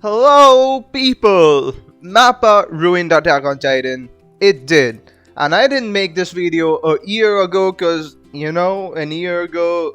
Hello, people! Mappa ruined Attack on Titan. It did. And I didn't make this video a year ago because, a year ago,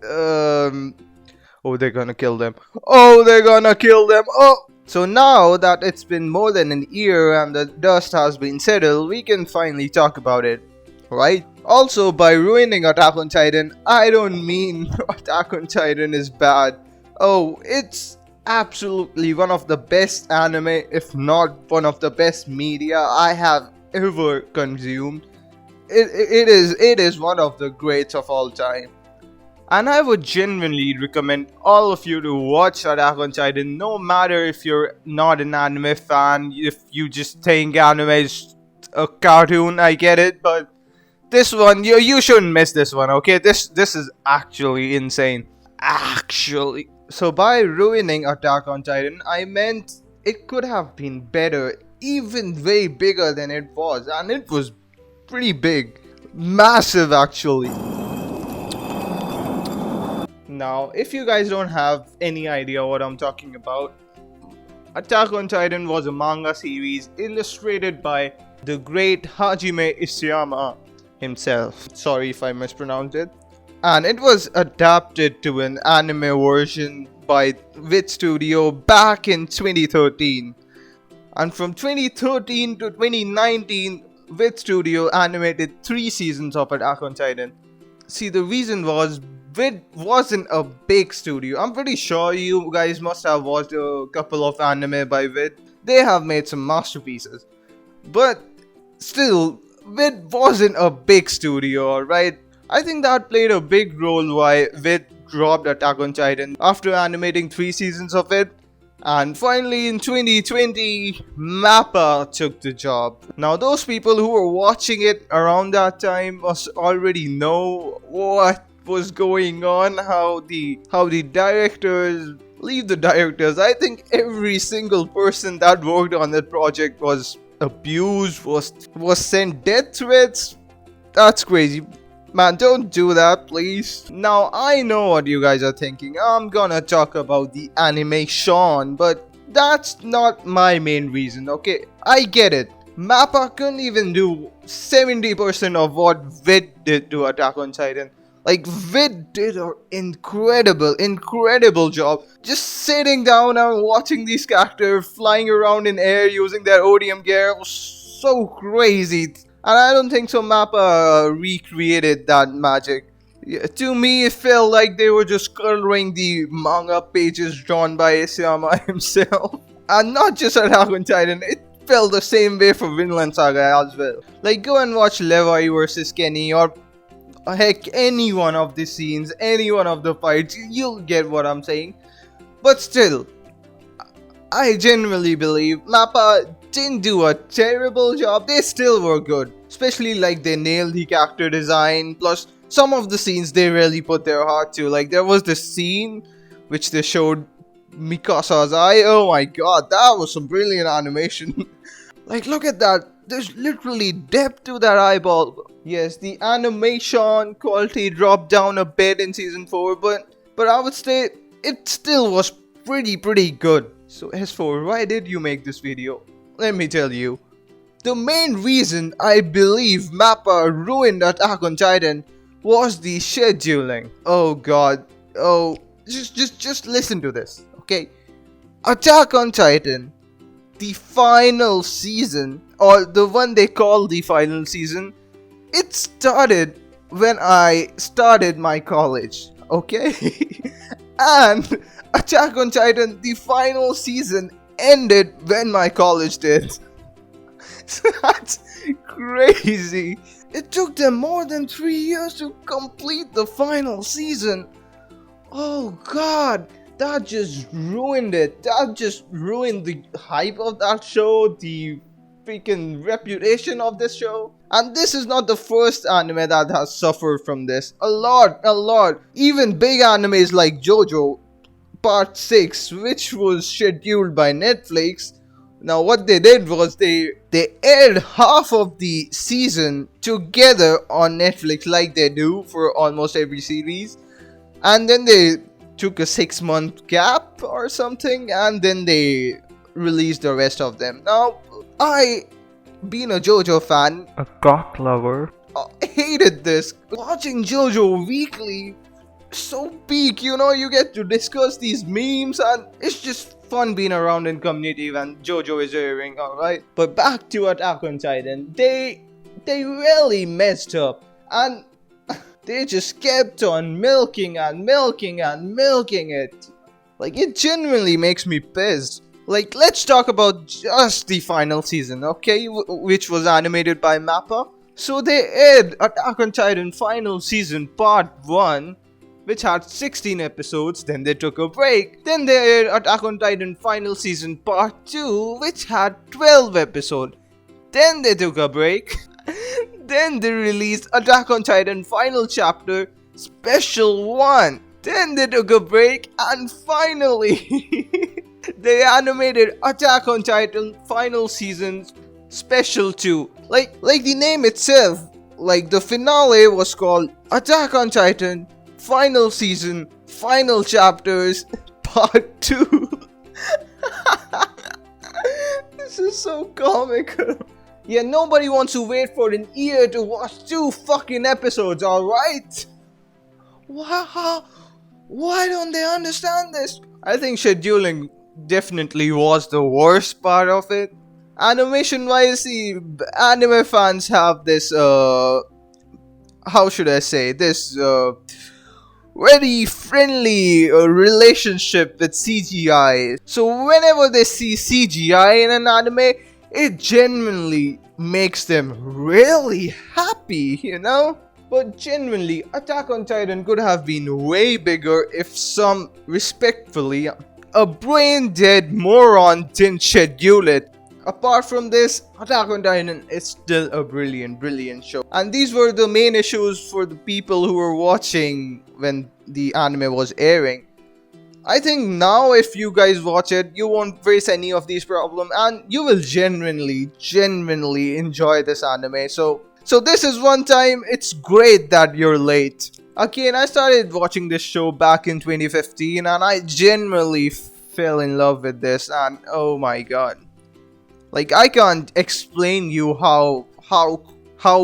oh, they're gonna kill them. Oh, they're gonna kill them. Oh! So now that it's been more than an year and the dust has been settled, we can finally talk about it. Right? Also, by ruining Attack on Titan, I don't mean Attack on Titan is bad. Oh, it's absolutely one of the best anime, if not one of the best media I have ever consumed. It is one of the greats of all time. And I would genuinely recommend all of you to watch Attack on Titan, no matter if you're not an anime fan, if you just think anime is a cartoon, I get it, but this one, you shouldn't miss this one, okay? This is actually insane. Actually. So by ruining Attack on Titan, I meant it could have been better, even way bigger than it was, and it was pretty big. Massive actually. Now, if you guys don't have any idea what I'm talking about, Attack on Titan was a manga series illustrated by the great Hajime Isayama himself. Sorry if I mispronounced it. And it was adapted to an anime version by Wit Studio back in 2013. And from 2013 to 2019, Wit Studio animated 3 seasons of Attack on Titan. See, the reason was Wit wasn't a big studio. I'm pretty sure you guys must have watched a couple of anime by Wit. They have made some masterpieces. But still, Wit wasn't a big studio, alright? I think that played a big role why Wit dropped Attack on Titan after animating 3 seasons of it. And finally in 2020, Mappa took the job. Now those people who were watching it around that time must already know what was going on, how the directors, leave the directors, I think every single person that worked on that project was abused, was sent death threats. That's crazy. Man, don't do that, please. Now, I know what you guys are thinking. I'm gonna talk about the animation, but that's not my main reason, okay? I get it. Mappa couldn't even do 70% of what Wit did to Attack on Titan. Like, Wit did an incredible job. Just sitting down and watching these characters flying around in air using their ODM gear was so crazy. And I don't think so Mappa recreated that magic. Yeah, to me, it felt like they were just coloring the manga pages drawn by Isayama himself. And not just Attack on Titan, it felt the same way for Vinland Saga as well. Like, go and watch Levi versus Kenny, or heck, any one of the scenes, any one of the fights, you'll get what I'm saying. But still, I genuinely believe Mappa didn't do a terrible job. They still were good, especially like they nailed the character design, plus some of the scenes they really put their heart to. Like there was this scene which they showed Mikasa's eye. Oh my god, that was some brilliant animation. Like look at that, there's literally depth to that eyeball. Yes, the animation quality dropped down a bit in season 4, but I would say it still was pretty good. So as for why did you make this video? Let me tell you. The main reason I believe Mappa ruined Attack on Titan was the scheduling. Oh god. Oh, just listen to this, okay? Attack on Titan, the final season, or the one they call the final season, it started when I started my college, okay? And Attack on Titan, the final season, ended when my college did. That's crazy. It took them more than 3 years to complete the final season. Oh god, that just ruined it. That just ruined the hype of that show, the freaking reputation of this show. And this is not the first anime that has suffered from this. A lot. Even big animes like JoJo Part 6, which was scheduled by Netflix. Now what they did was they aired half of the season together on Netflix like they do for almost every series. And then they took a 6 month gap or something, and then they released the rest of them. Now, I, being a JoJo fan, A cock lover. hated this. Watching JoJo weekly, so peak, you get to discuss these memes, and it's just fun being around in community when JoJo is airing, alright? But back to Attack on Titan, they really messed up, and they just kept on milking and milking and milking it. Like, it genuinely makes me pissed. Like, let's talk about just the final season, okay? Which was animated by Mappa. So they aired Attack on Titan Final Season Part 1, which had 16 episodes, then they took a break. Then they aired Attack on Titan Final Season Part 2, which had 12 episodes. Then they took a break. Then they released Attack on Titan Final Chapter Special 1. Then they took a break, and finally they animated Attack on Titan Final Season Special 2. Like the name itself, like the finale was called Attack on Titan Final Season Final Chapters Part 2. This is so comical. Yeah, nobody wants to wait for an year to watch 2 fucking episodes, alright? Wow. Why don't they understand this? I think scheduling definitely was the worst part of it. Animation wise, see, anime fans have this, how should I say, this, very friendly relationship with CGI. So whenever they see CGI in an anime, it genuinely makes them really happy. But genuinely, Attack on Titan could have been way bigger if some, respectfully, a brain-dead moron didn't schedule it. Apart from this, Attack on Titan is still a brilliant show. And these were the main issues for the people who were watching when the anime was airing. I think now if you guys watch it, you won't face any of these problems, and you will genuinely enjoy this anime. So this is one time, it's great that you're late. Again, I started watching this show back in 2015, and I genuinely fell in love with this, and oh my god. Like, I can't explain you how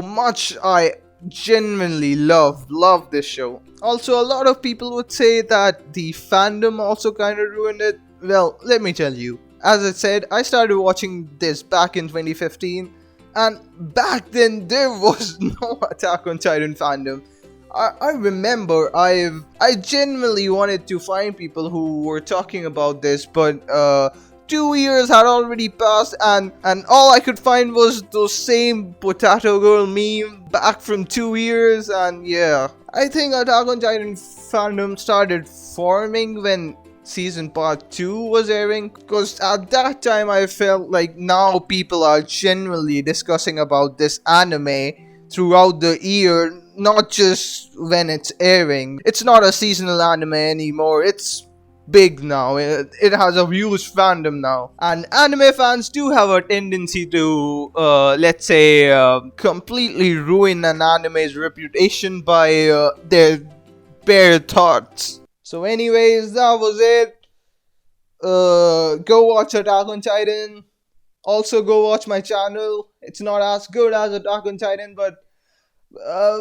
much I genuinely love this show. Also, a lot of people would say that the fandom also kind of ruined it. Well, let me tell you. As I said, I started watching this back in 2015, and back then there was no Attack on Titan fandom. I remember I genuinely wanted to find people who were talking about this, but 2 years had already passed, and all I could find was those same potato girl meme back from 2 years, and yeah. I think Attack on Titan fandom started forming when season part 2 was airing, because at that time I felt like now people are genuinely discussing about this anime throughout the year, not just when it's airing. It's not a seasonal anime anymore, it's big now. It has a huge fandom now, and anime fans do have a tendency to let's say completely ruin an anime's reputation by their bare thoughts. So anyways, that was it. Go watch Attack on Titan. Also go watch my channel. It's not as good as Attack on Titan, but uh